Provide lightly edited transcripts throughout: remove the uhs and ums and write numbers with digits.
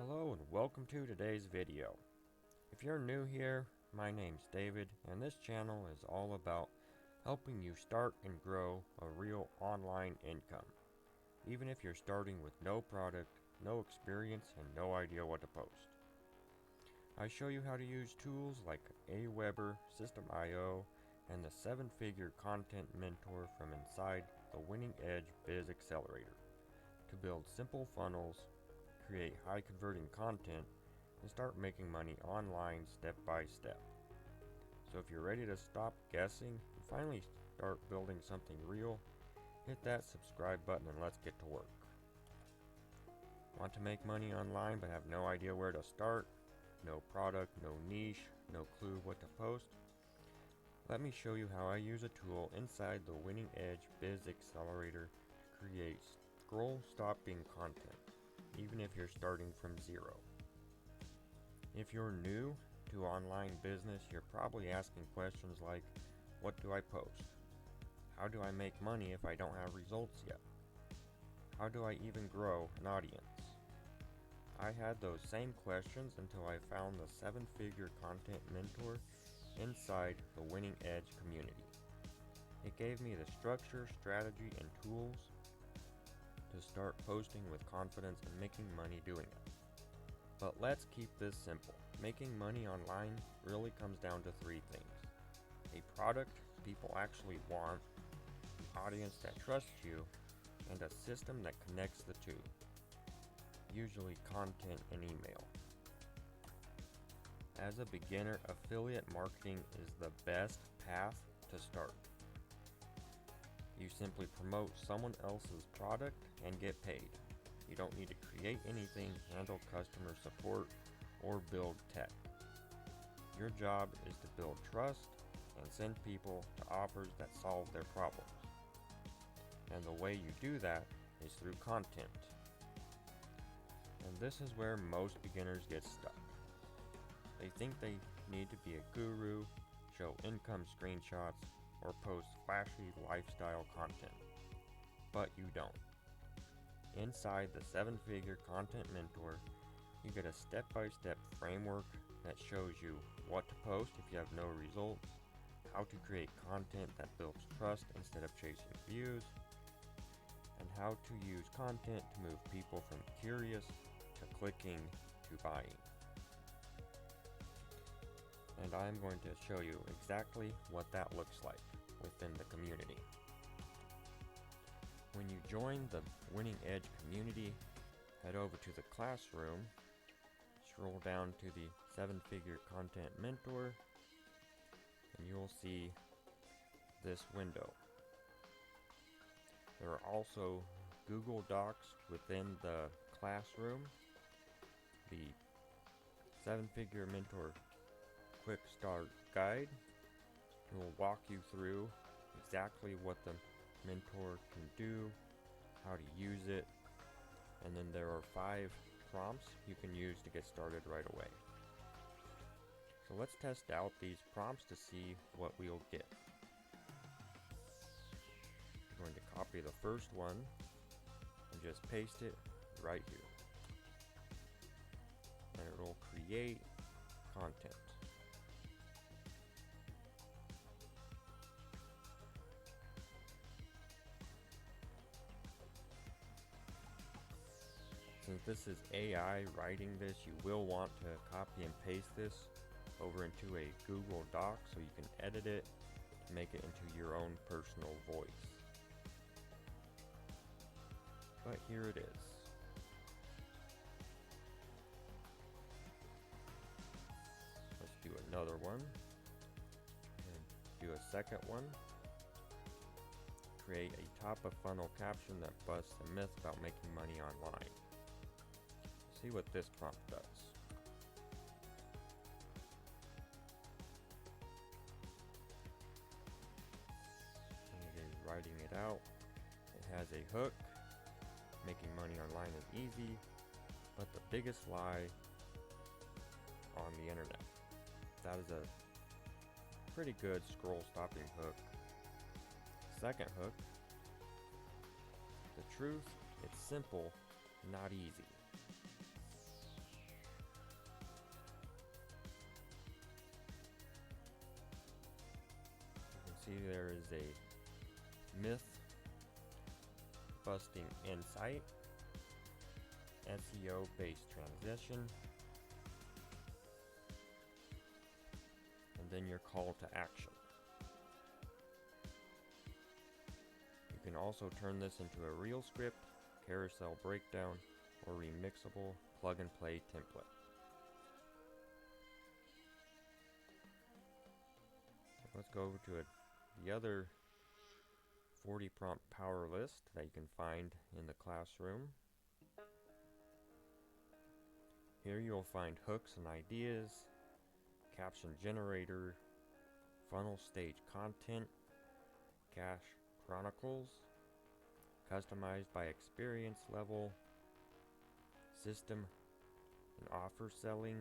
Hello and welcome to today's video. If you're new here, my name's David and this channel is all about helping you start and grow a real online income, even if you're starting with no product, no experience, and no idea what to post. I show you how to use tools like Aweber, System.io, and the 7-figure content mentor from inside the Winning Edge Biz Accelerator to build simple funnels, create high converting content, and start making money online step by step. So if you're ready to stop guessing and finally start building something real, hit that subscribe button and let's get to work. Want to make money online but have no idea where to start? No product, no niche, no clue what to post? Let me show you how I use a tool inside the Winning Edge Biz Accelerator to create scroll stopping content, even if you're starting from zero. If you're new to online business, you're probably asking questions like, what do I post? How do I make money if I don't have results yet? How do I even grow an audience? I had those same questions until I found the 7-figure content mentor inside the Winning Edge community. It gave me the structure, strategy, and tools to start posting with confidence and making money doing it. But let's keep this simple. Making money online really comes down to 3 things: a product people actually want, an audience that trusts you, and a system that connects the two, usually content and email. As a beginner, affiliate marketing is the best path to start. You simply promote someone else's product and get paid. You don't need to create anything, handle customer support, or build tech. Your job is to build trust and send people to offers that solve their problems. And the way you do that is through content. And this is where most beginners get stuck. They think they need to be a guru, show income screenshots, or post flashy lifestyle content. But you don't. Inside the 7-figure content mentor, you get a step-by-step framework that shows you what to post if you have no results, how to create content that builds trust instead of chasing views, and how to use content to move people from curious to clicking to buying. And I'm going to show you exactly what that looks like within the community. When you join the Winning Edge community, head over to the classroom, scroll down to the 7-figure content mentor, and you'll see this window. There are also Google Docs within the classroom. The 7-figure mentor quick start guide will walk you through exactly what the mentor can do, how to use it, and then there are 5 prompts you can use to get started right away. So let's test out these prompts to see what we'll get. I'm going to copy the first one and just paste it right here. And it will create content. Since this is AI writing this, you will want to copy and paste this over into a Google Doc so you can edit it to make it into your own personal voice. But here it is. Let's do another one. And do a second one. Create a top of funnel caption that busts the myth about making money online. See what this prompt does. And it is writing it out. It has a hook. Making money online is easy, but the biggest lie on the internet. That is a pretty good scroll stopping hook. Second hook. The truth, it's simple, not easy. see there is a myth busting insight, SEO based transition, and then your call to action. You can also turn this into a reel script, carousel breakdown, or remixable plug and play template. Let's go over to the other 40 prompt power list that you can find in the classroom. Here you'll find hooks and ideas, caption generator, funnel stage content, cache chronicles, customized by experience level, system and offer selling,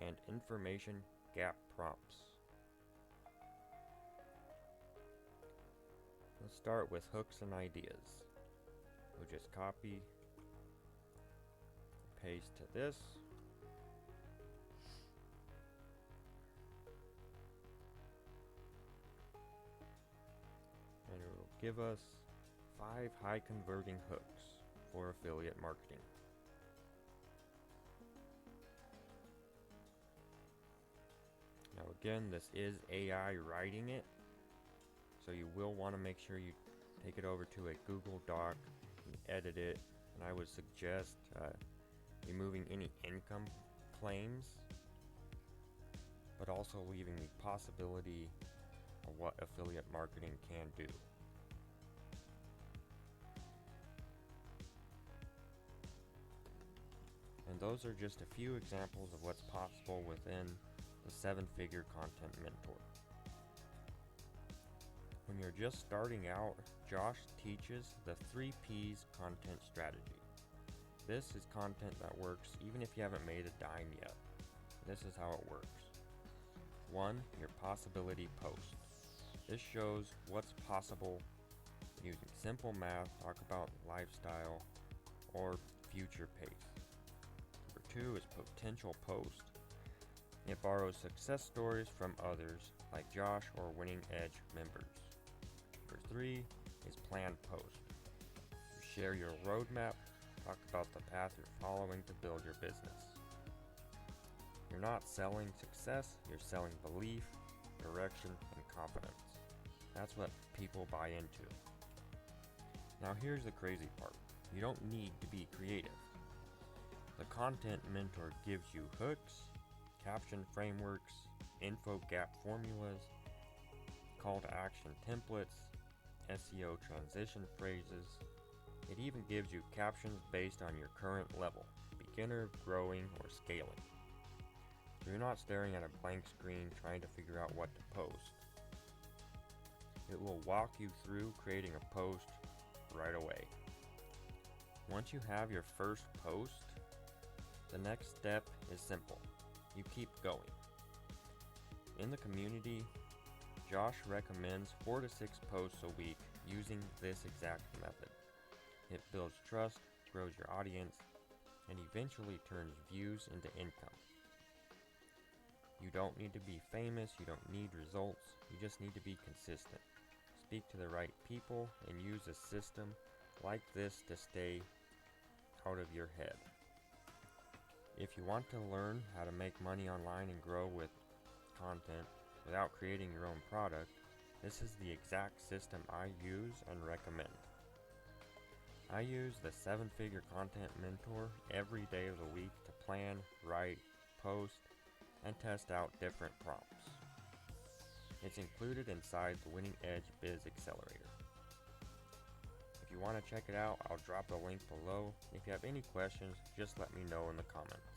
and information gap prompts. Let's start with hooks and ideas. We'll just copy, paste to this. And it will give us 5 high converting hooks for affiliate marketing. Now again, this is AI writing it, so you will want to make sure you take it over to a Google Doc and edit it, and I would suggest removing any income claims, but also leaving the possibility of what affiliate marketing can do. And those are just a few examples of what's possible within the 7-figure content mentor. When you're just starting out, Josh teaches the 3 P's content strategy. This is content that works even if you haven't made a dime yet. This is how it works. 1, your possibility post. This shows what's possible using simple math, talk about lifestyle, or future pace. Number 2 is potential post. It borrows success stories from others like Josh or Winning Edge members. Number 3 is planned post. You share your roadmap, talk about the path you're following to build your business. You're not selling success, you're selling belief, direction, and confidence. That's what people buy into. Now here's the crazy part. You don't need to be creative. The content mentor gives you hooks, caption frameworks, info gap formulas, call to action templates, SEO transition phrases. It even gives you captions based on your current level, beginner, growing, or scaling. So you're not staring at a blank screen trying to figure out what to post. It will walk you through creating a post right away. Once you have your first post, the next step is simple. You keep going. In the community, Josh recommends 4 to 6 posts a week using this exact method. It builds trust, grows your audience, and eventually turns views into income. You don't need to be famous, you don't need results, you just need to be consistent. Speak to the right people and use a system like this to stay out of your head. If you want to learn how to make money online and grow with content without creating your own product, this is the exact system I use and recommend. I use the 7-figure content mentor every day of the week to plan, write, post, and test out different prompts. It's included inside the Winning Edge Biz Accelerator. If you want to check it out, I'll drop the link below. If you have any questions, just let me know in the comments.